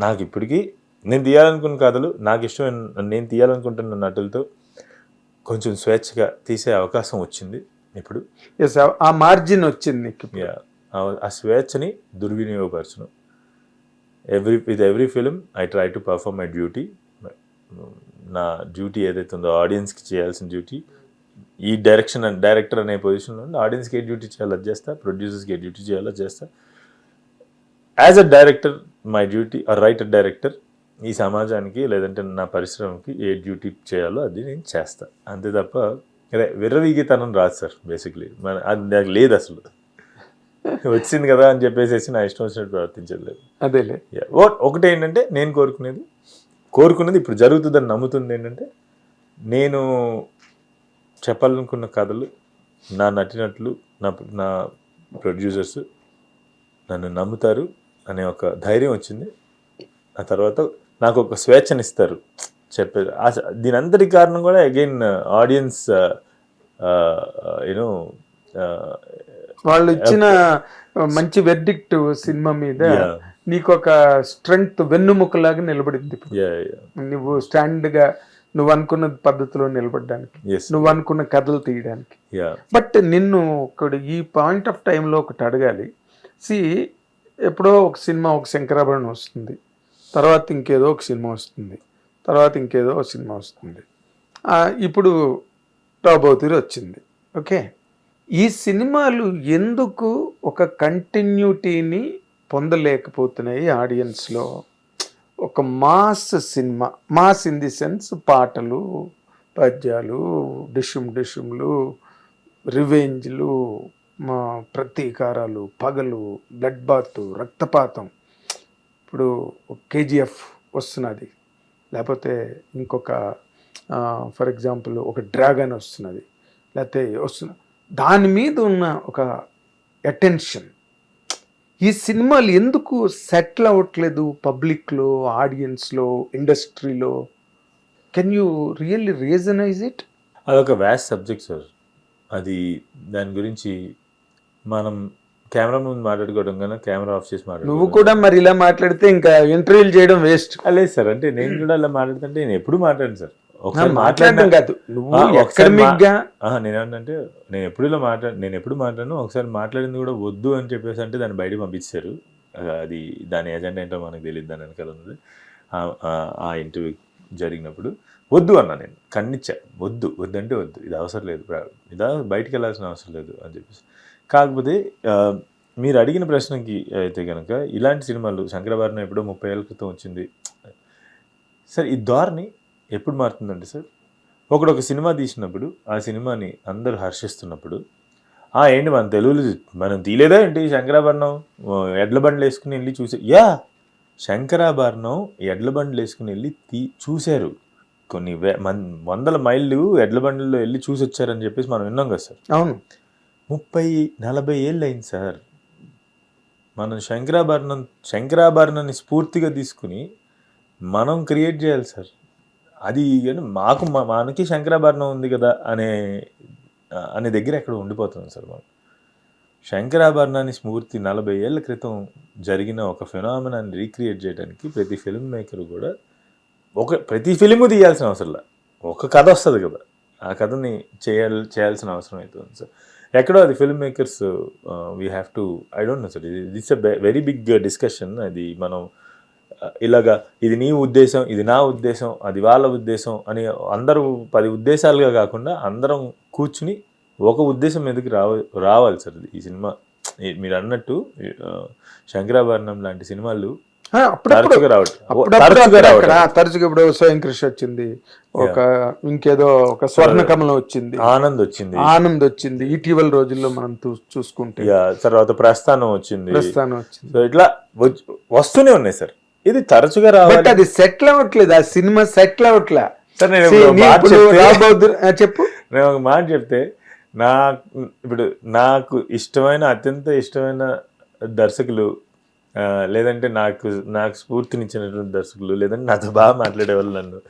నాకు ఇప్పటికీ నేను తీయాలనుకున్న కథలు నాకు ఇష్టమైన నేను తీయాలనుకుంటున్న నటులతో కొంచెం స్వేచ్ఛగా తీసే అవకాశం వచ్చింది ఇప్పుడు. ఆ మార్జిన్ వచ్చింది నీకు. ఆ స్వేచ్ఛని దుర్వినియోగపరచను. With every film I try to perform my duty. నా డ్యూటీ ఏదైతే ఉందో ఆడియన్స్కి చేయాల్సిన డ్యూటీ, ఈ డైరెక్టర్ అనే పొజిషన్లో ఉండి ఆడియన్స్కి ఏ డ్యూటీ చేయాలో అది చేస్తా, ప్రొడ్యూసర్స్కి ఏ డ్యూటీ చేయాలో చేస్తా. As a director my duty, ఆ రైటర్ డైరెక్టర్ ఈ సమాజానికి లేదంటే నా పరిశ్రమకి ఏ డ్యూటీ చేయాలో అది నేను చేస్తా, అంతే తప్ప విర్రవీగితనం రాదు సార్. బేసిక్లీ అది నాకు లేదు, అసలు వచ్చింది కదా అని చెప్పేసి నా ఇష్టం వచ్చినట్టు ప్రవర్తించలేదు. అదేలే. ఒకటి ఏంటంటే నేను కోరుకున్నది ఇప్పుడు జరుగుతుందని నమ్ముతుంది ఏంటంటే, నేను చెప్పాలనుకున్న కథలు నా నటినట్లు నా ప్రొడ్యూసర్స్ నన్ను నమ్ముతారు అనే ఒక ధైర్యం వచ్చింది. ఆ తర్వాత నాకు ఒక స్వేచ్ఛనిస్తారు చెప్పేది. దీని అంతటి కారణం కూడా అగైన్ ఆడియన్స్ యూనో వాళ్ళు ఇచ్చిన మంచి వెర్డిక్ట్ సినిమా మీద నీకు ఒక స్ట్రెంగ్త్ వెన్నుముకలాగా నిలబడింది. నువ్వు స్టాండ్గా నువ్వు అనుకున్న పద్ధతిలో నిలబడడానికి, నువ్వు అనుకున్న కథలు తీయడానికి. బట్ నిన్ను ఈ పాయింట్ ఆఫ్ టైంలో ఒకటి అడగాలి. ఎప్పుడో ఒక సినిమా, ఒక శంకరాభరణం వస్తుంది, తర్వాత ఇంకేదో ఒక సినిమా వస్తుంది, తర్వాత ఇంకేదో ఒక సినిమా వస్తుంది, ఇప్పుడు రాబోతురు వచ్చింది. ఓకే, ఈ సినిమాలు ఎందుకు ఒక కంటిన్యూటీని పొందలేకపోతున్నాయి ఆడియన్స్లో? ఒక mass cinema, mass in the sense పాటలు, పద్యాలు, డిషుమ్లు, రివెంజ్లు, ప్రతీకారాలు, పగలు, బ్లడ్ బాత్, రక్తపాతం. ఇప్పుడు కేజీఎఫ్ వస్తున్నది, లేకపోతే ఇంకొక ఫర్ ఎగ్జాంపుల్ ఒక డ్రాగన్ వస్తున్నది, లేకపోతే దాని మీద ఉన్న ఒక అటెన్షన్. ఈ సినిమాలు ఎందుకు సెటిల్ అవ్వట్లేదు పబ్లిక్లో, ఆడియన్స్లో, ఇండస్ట్రీలో? Can you really recognise it? అదొక వ్యాస్ట్ సబ్జెక్ట్ సార్. అది దాని గురించి మనం కెమెరా ముందు మాట్లాడుకోవడం కన్నా కెమెరా ఆఫ్ చేసి మాట్లాడు. నువ్వు కూడా మరి ఇలా మాట్లాడితే ఇంకా ఇంటర్వ్యూలు చేయడం వేస్ట్. లేదు సార్, అంటే నేను కూడా ఇలా మాట్లాడుతుంటే నేను ఎప్పుడు మాట్లాడాను సార్. ఒకసారి మాట్లాడడం కాదు, నేనేమంటే నేను ఎప్పుడు మాట్లాడను. ఒకసారి మాట్లాడింది కూడా వద్దు అని చెప్పేసి అంటే దాన్ని బయట పంపించారు. అది దాని ఏజెండా ఏంటో మనకు తెలియదు, దాని వెనకాల ఉన్నది. ఆ ఇంటర్వ్యూ జరిగినప్పుడు వద్దు అన్నా, నేను ఖండించా. వద్దంటే వద్దు, ఇది అవసరం లేదు, బయటికి వెళ్ళాల్సిన అవసరం లేదు అని చెప్పేసి. కాకపోతే మీరు అడిగిన ప్రశ్నకి అయితే కనుక, ఇలాంటి సినిమాలు శంకరాభరణం ఎప్పుడో 30 ఏళ్ళ క్రితం వచ్చింది సార్. ఈ ధోరణి ఎప్పుడు మారుతుందంటే సార్, ఒక సినిమా తీసినప్పుడు ఆ సినిమాని అందరూ హర్షిస్తున్నప్పుడు, ఏంటి మన తెలుగులో మనం తీయలేదా ఏంటి శంకరాభరణం, ఎడ్ల బండ్లు వేసుకుని వెళ్ళి చూసే, శంకరాభరణం ఎడ్ల బండ్లు వేసుకుని వెళ్ళి చూశారు. కొన్ని వందల మైళ్ళు ఎడ్ల బండ్లలో వెళ్ళి చూసి వచ్చారని చెప్పేసి మనం విన్నాం కదా సార్. అవును, 30-40 ఏళ్ళు అయింది సార్. మనం శంకరాభరణాన్ని స్ఫూర్తిగా తీసుకుని మనం క్రియేట్ చేయాలి సార్. అది మనకి శంకరాభరణం ఉంది కదా అనే దగ్గర ఎక్కడ ఉండిపోతుంది సార్. మనం శంకరాభరణాన్ని స్ఫూర్తి 40 ఏళ్ల క్రితం జరిగిన ఒక ఫినామినాన్ని రీక్రియేట్ చేయడానికి ప్రతి ఫిల్మ్ మేకర్ కూడా ప్రతి ఫిలిము తీయాల్సిన అవసరం లేదు. ఒక కథ వస్తుంది కదా, ఆ కథని చేయాల్సిన అవసరం అవుతుంది సార్. ఎక్కడో అది filmmakers we have to, I don't know sir, it's a very big discussion. అది మనం ఇలాగా ఇది నీ ఉద్దేశం, ఇది నా ఉద్దేశం, అది వాళ్ళ ఉద్దేశం అని అందరూ 10 ఉద్దేశాలుగా కాకుండా అందరం కూర్చుని ఒక ఉద్దేశం మీదకి రావాలి సార్. ఈ సినిమా మీరు అన్నట్టు శంకరాభరణం లాంటి సినిమాలు తరచుగా ఇప్పుడు స్వయం కృషి వచ్చింది, ఇంకేదో ఒక స్వర్ణ కమలం వచ్చింది, ఆనంద్ వచ్చింది ఇటీవల రోజుల్లో మనం చూసుకుంటే. తర్వాత ప్రస్థానం వచ్చింది. ఇట్లా వస్తూనే ఉన్నాయి సార్. ఇది తరచుగా రావాలి, అది సెటిల్ అవ్వట్లేదు, ఆ సినిమా సెటిల్ అవ్వట్లే సార్. నేను చెప్పు, నేను ఒక మాట చెప్తే, ఇప్పుడు నాకు అత్యంత ఇష్టమైన దర్శకులు, లేదంటే నాకు స్ఫూర్తినిచ్చినటువంటి దర్శకులు, లేదంటే నాతో బాగా మాట్లాడేవాళ్ళు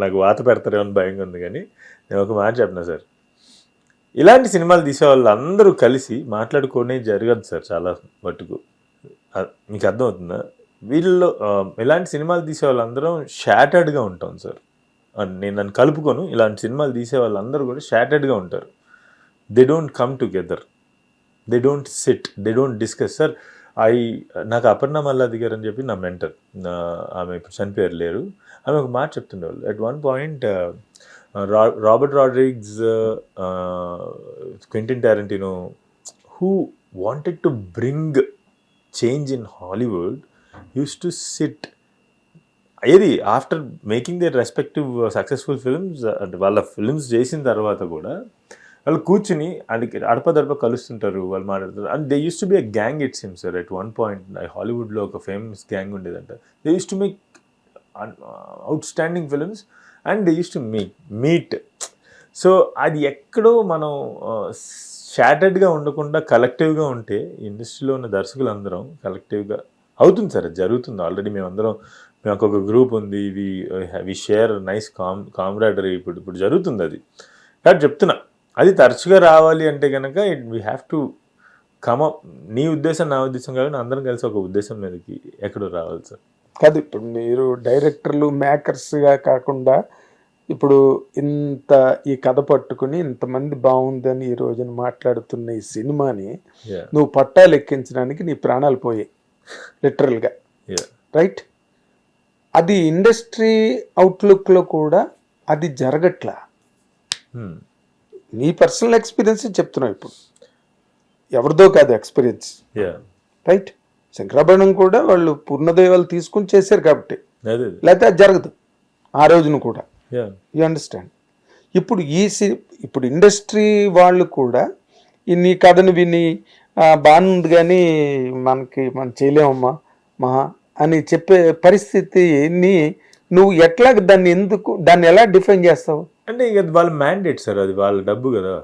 నాకు వాత పెడతారేమో అని భయంగా ఉంది. కానీ నేను ఒక మాట చెప్పిన సార్, ఇలాంటి సినిమాలు తీసేవాళ్ళు అందరూ కలిసి మాట్లాడుకోనే జరగదు సార్ చాలా మట్టుకు. మీకు అర్థమవుతుందా? వీళ్ళలో ఇలాంటి సినిమాలు తీసే వాళ్ళందరం షాటర్డ్గా ఉంటాం సార్. నేను నన్ను కలుపుకోను, ఇలాంటి సినిమాలు తీసే వాళ్ళందరూ కూడా షాటర్డ్గా ఉంటారు. They don't come together, they don't SIT, they don't discuss. Sir నాకు అపర్ణ మల్లాది గారు అని చెప్పి నా మెంటర్, ఆమె ఇప్పుడు చనిపోయారు, లేరు. ఆమె ఒక మాట చెప్తుండేవాళ్ళు. At one point Robert Rodriguez, Quentin Tarantino, who wanted to bring change in Hollywood used to sit ఏది after making their respective successful films, అంటే వాళ్ళ ఫిల్మ్స్ చేసిన తర్వాత కూడా వాళ్ళు కూర్చుని అది అడపదడప కలుస్తుంటారు, వాళ్ళు మాట్లాడతారు. And they use to be a gang it seems sir. At one point హాలీవుడ్లో ఒక ఫేమస్ గ్యాంగ్ ఉండేదంట. They use to make outstanding films and they use to meet. So అది ఎక్కడో మనం షాటర్డ్గా ఉండకుండా కలెక్టివ్గా ఉంటే, ఇండస్ట్రీలో ఉన్న దర్శకులందరం కలెక్టివ్గా అవుతుంది సార్. అది జరుగుతుంది ఆల్రెడీ. మాకు ఒక గ్రూప్ ఉంది, వి షేర్ నైస్ కామ్రాడరీ. ఇప్పుడు జరుగుతుంది అది. కాబట్టి చెప్తున్నా, అది తరచుగా రావాలి అంటే కనుక we have to come up. నీ ఉద్దేశం నా ఉద్దేశం కాబట్టి అందరం కలిసి ఒక ఉద్దేశం మీదకి ఎక్కడో రావాలి సార్. కాదు, ఇప్పుడు మీరు డైరెక్టర్లు మేకర్స్గా కాకుండా ఇప్పుడు ఇంత ఈ కథ పట్టుకుని ఇంతమంది బాగుందని ఈ రోజున మాట్లాడుతున్న ఈ సినిమాని నువ్వు పట్టాలు ఎక్కించడానికి నీ ప్రాణాలు పోయాయి లిటరల్గా, రైట్? అది ఇండస్ట్రీ అవుట్లుక్లో కూడా అది జరగట్లా. నీ పర్సనల్ ఎక్స్పీరియన్స్ చెప్తున్నావు ఇప్పుడు, ఎవరిదో కాదు ఎక్స్పీరియన్స్, రైట్? శంకరాభరణం కూడా వాళ్ళు పూర్ణదైవాలు తీసుకుని చేశారు కాబట్టి, లేకపోతే అది జరగదు ఆ రోజున కూడా. You understand? ఇప్పుడు ఇండస్ట్రీ వాళ్ళు కూడా నీ కథను విని బాగుంది కానీ మనం చేయలేమమ్మా మహా అని చెప్పే పరిస్థితిని నువ్వు ఎట్లా దాన్ని ఎలా డిఫైన్ చేస్తావు? అంటే ఇక వాళ్ళ మ్యాండేట్ సార్, అది వాళ్ళ డబ్బు కదా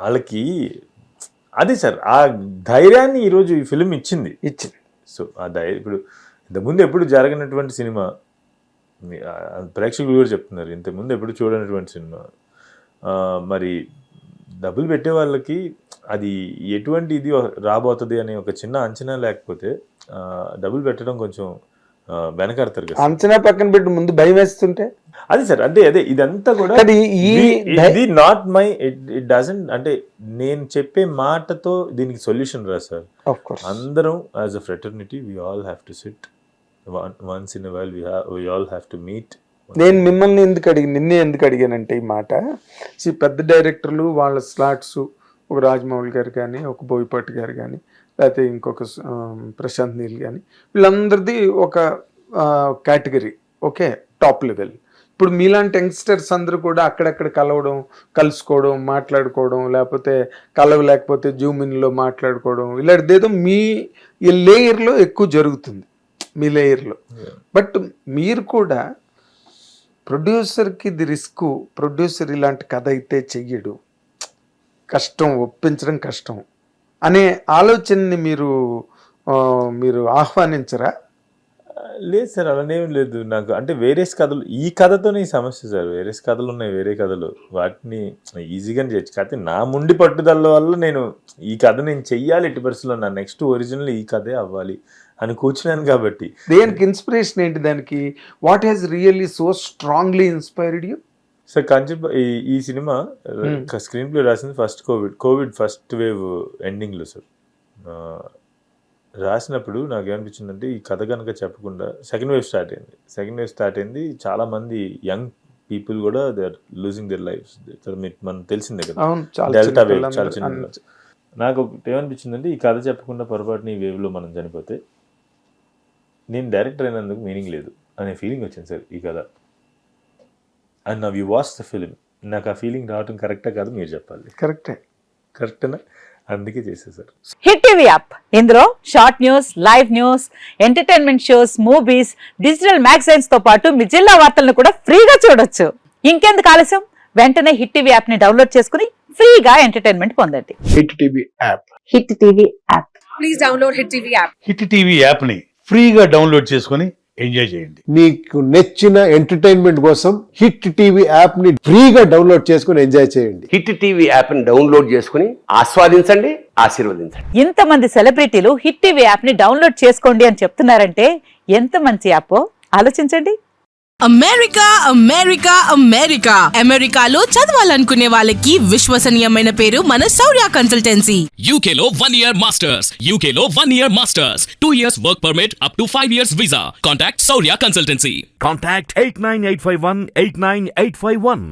వాళ్ళకి. అది సార్ ఆ ధైర్యాన్ని ఈరోజు ఈ ఫిలిం ఇచ్చింది. సో ఆ ధైర్యం ఇప్పుడు ఇంతకుముందు ఎప్పుడు జరగనటువంటి సినిమా, ప్రేక్షకులు కూడా చెప్తున్నారు, ఇంతకుముందు ఎప్పుడు చూడనటువంటి సినిమా. మరి డబ్బులు పెట్టే వాళ్ళకి అది ఎటువంటి ఇది రాబోతుంది అనే ఒక చిన్న అంచనా లేకపోతే డబ్బులు పెట్టడం కొంచెం వెనకడతారు కదా. అంచనా పక్కన పెట్టి ముందు భయం వేస్తుంటే అది సార్. అంటే అదే ఇదంతా కూడా ఇది నాట్ మై ఇట్ డజంట్, అంటే నేను చెప్పే మాటతో దీనికి సొల్యూషన్ రా సార్. అందరం as a fraternity we all have to SIT once in a while, we all have to meet. నేను మిమ్మల్ని నిన్నే ఎందుకు అడిగానంటే ఈ మాట, పెద్ద డైరెక్టర్లు వాళ్ళ స్లాట్స్, ఒక రాజమౌళి గారు కానీ, ఒక బోయపాటి గారు కానీ, లేకపోతే ఇంకొక ప్రశాంత్ నీల్ కానీ, వీళ్ళందరిది ఒక కేటగిరీ, ఓకే, టాప్ లెవెల్. ఇప్పుడు మీలాంటి యంగ్స్టర్స్ అందరూ కూడా అక్కడక్కడ కలుసుకోవడం, మాట్లాడుకోవడం, లేకపోతే కలవలేకపోతే జూమిన్లో మాట్లాడుకోవడం, ఇలాంటిదేదో మీ ఈ లేయర్లో ఎక్కువ జరుగుతుంది, మీ లేయర్లో. బట్ మీరు కూడా ప్రొడ్యూసర్కి ఇది రిస్క్, ప్రొడ్యూసర్ ఇలాంటి కథ అయితే చెయ్యడు, కష్టం, ఒప్పించడం కష్టం అనే ఆలోచనని మీరు ఆహ్వానించరా? లేదు సార్, అలానేం లేదు నాకు. అంటే వేరే కథలు, ఈ కథతోనే ఈ సమస్య సార్. వేరే కథలు ఉన్నాయి, వేరే కథలు, వాటిని ఈజీగానే చేయొచ్చు. కాకపోతే నా ముండి పట్టుదల వల్ల నేను ఈ కథ నేను చెయ్యాలి, ఎట్టి పరిస్థితుల్లో నా నెక్స్ట్ ఒరిజినల్ ఈ కథే అవ్వాలి అని కూర్చున్నాను. కాబట్టి దేనికి ఇన్స్పిరేషన్ ఏంటి దానికి? What has really so strongly inspired you? Sir ఈ సినిమా స్క్రీన్ ప్లే రాసింది కోవిడ్ ఫస్ట్ వేవ్ ఎండింగ్లో సార్. రాసినప్పుడు నాకు ఏమనిపించిందంటే, ఈ కథ కనుక చెప్పకుండా సెకండ్ వేవ్ స్టార్ట్ అయింది. చాలామంది యంగ్ పీపుల్ కూడా they are losing their lifes. మనకు తెలిసిందే కదా, డెల్టా వేవ్ చాలా చిన్న. నాకు ఏమనిపించిందంటే, ఈ కథ చెప్పకుండా పొరపాటున ఈ వేవ్లో మనం చనిపోతే నేను డైరెక్టర్ అయినందుకు మీనింగ్ లేదు అనే ఫీలింగ్ వచ్చింది సార్ ఈ కథ. And now you watch the film. నాకు ఆ ఫీలింగ్ రావటం కరెక్టా కాదు మీరు చెప్పాలి. కరెక్టేనా? అందుకే చేసేసారు హిట్ టీవీ యాప్. ఇందులో short news, live news, entertainment shows, movies, digital magazines తో పాటు మీ జిల్లా వార్తలను కూడా ఫ్రీగా చూడొచ్చు. ఇంకెందుకు ఆలస్యం, వెంటనే హిట్ టీవీ యాప్ ని డౌన్లోడ్ చేసుకుని ఫ్రీగా ఎంటర్టైన్మెంట్ పొందండి. Hit TV app. Hit TV app. Please download hit TV app. Hit TV app ని ఫ్రీగా డౌన్లోడ్ చేసుకుని ఎంజాయ్ చేయండి. మీకు నచ్చిన ఎంటర్టైన్మెంట్ కోసం హిట్ టీవీ యాప్ ని ఫ్రీగా డౌన్లోడ్ చేసుకుని ఎంజాయ్ చేయండి. హిట్ టీవీ యాప్ని డౌన్లోడ్ చేసుకుని ఆస్వాదించండి, ఆశీర్వదించండి. ఇంతమంది సెలబ్రిటీలు హిట్ టీవీ యాప్ ని డౌన్లోడ్ చేసుకోండి అని చెప్తున్నారంటే ఎంత మంచి యాప్ ఆలోచించండి. అమెరికా అమెరికా అమెరికా అమెరికాలో చదవాలనుకునే వాళ్ళకి విశ్వసనీయమైన పేరు మన శౌర్య కన్సల్టెన్సీ. UK లో 1 year masters. UK లో 1 year masters. 2 years work permit up to 5 years visa. Contact Saurya Consultancy. Contact 89851 89851.